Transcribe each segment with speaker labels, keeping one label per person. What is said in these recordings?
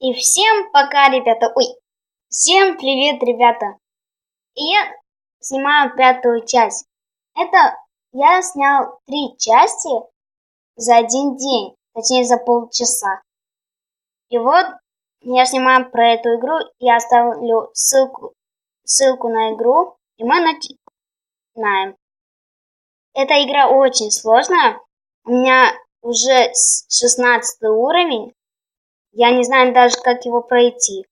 Speaker 1: И всем пока, ребята. Ой, всем привет, ребята. И я снимаю 5-ю часть. Это я снял 3 части за один день, точнее за полчаса. И вот я снимаю про эту игру, я оставлю ссылку на игру, и мы начинаем. Эта игра очень сложная. У меня уже 16 уровень. Я не знаю даже, как его пройти.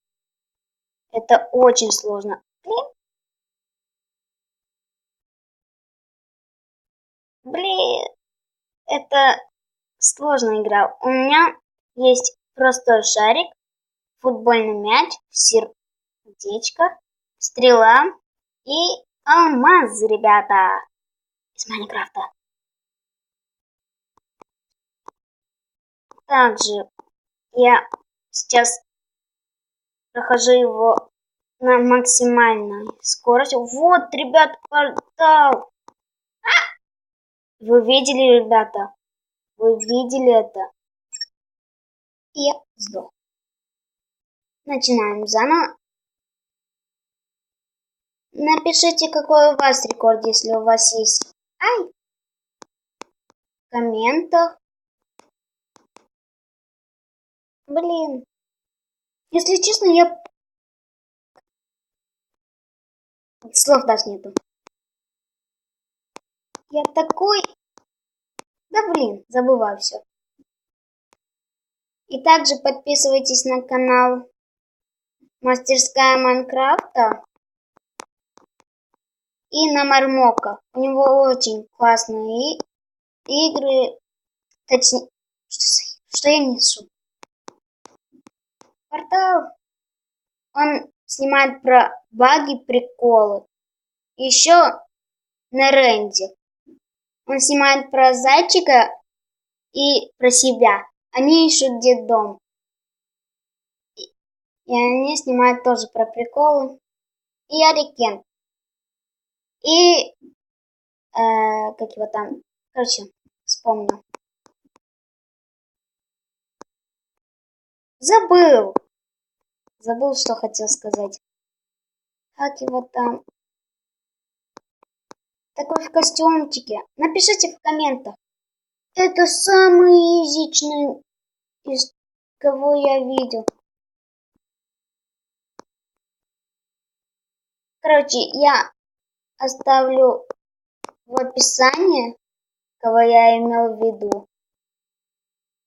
Speaker 1: Это очень сложно. Блин, это сложная игра. У меня есть простой шарик, футбольный мяч, сердечко, стрела и алмаз, ребята, из Майнкрафта. Также я сейчас прохожу его на максимальной скорости. Вот, ребят, портал. Вы видели, ребята? Вы видели это? Я сдох. Начинаем заново. Напишите, какой у вас рекорд, если у вас есть. В комментах. Блин. Если честно, я... Слов даже нету. Я такой... Да блин, забываю все. И также подписывайтесь на канал Мастерская Майнкрафта и на Мармока. У него очень классные игры. Точнее, что я несу? Портал. Он снимает про баги, приколы. Еще на Рэнди. Он снимает про зайчика и про себя. Они ищут детдом. И они снимают тоже про приколы. И Арикен. И как его там? Короче, вспомнил. Забыл, что хотел сказать. Как его там? Такой в костюмчике. Напишите в комментах. Это самый язычный, из кого я видел. Короче, я оставлю в описании, кого я имел в виду.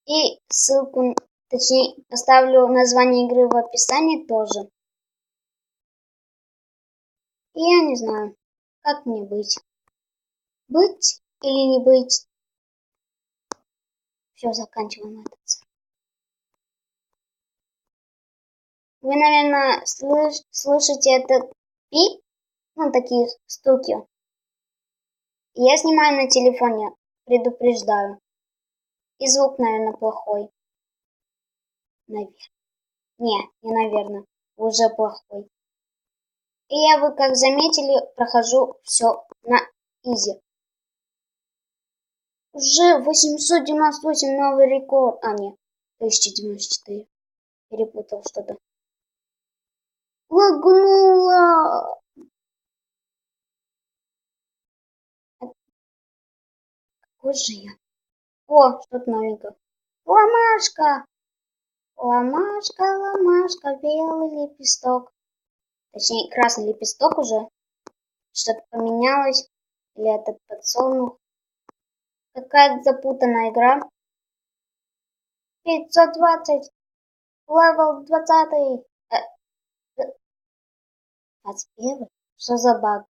Speaker 1: И ссылку, точнее, оставлю название игры в описании тоже. И я не знаю, как мне быть. Быть или не быть? Все, заканчиваем этот. Вы, наверное, слышите этот пик, ну, такие стуки. Я снимаю на телефоне, предупреждаю. И звук, наверное, плохой. Наверное. Не наверное, уже плохой. И я, вы как заметили, прохожу все на изи. Уже 898 новый рекорд. А, нет, 1094. Перепутал что-то. Лагнуло! Какой же я? О, что-то новенькое. Ломашка! Ломашка, ломашка, белый лепесток. Точнее, красный лепесток уже. Что-то поменялось. Или этот подсолнух. Какая-то запутанная игра. 520. Левел 20. 21. Что за баг?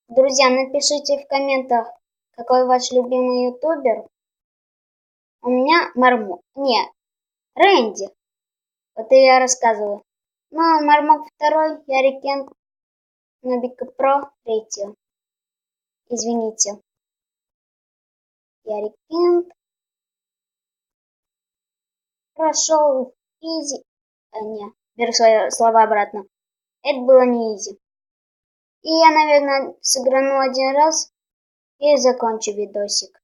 Speaker 1: Друзья, напишите в комментах, какой ваш любимый ютубер. У меня Мармок. Не, Рэнди. Вот и я рассказываю. Ну, Мармок 2, я Рикен, Нубика Про 3. Извините. Я Рикен. Прошел изи. Не, беру свои слова обратно. Это было не изи. И я, наверное, сыграну один раз и закончу видосик.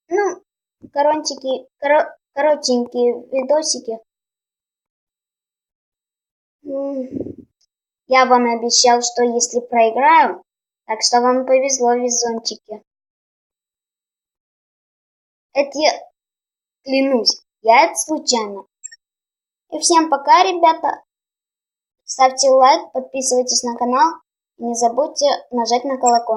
Speaker 1: Ну, коротенькие видосики. Я вам обещал, что если проиграю, так что вам повезло, везунчики. Это я клянусь, я это случайно. И всем пока, ребята. Ставьте лайк, подписывайтесь на канал и не забудьте нажать на колокольчик.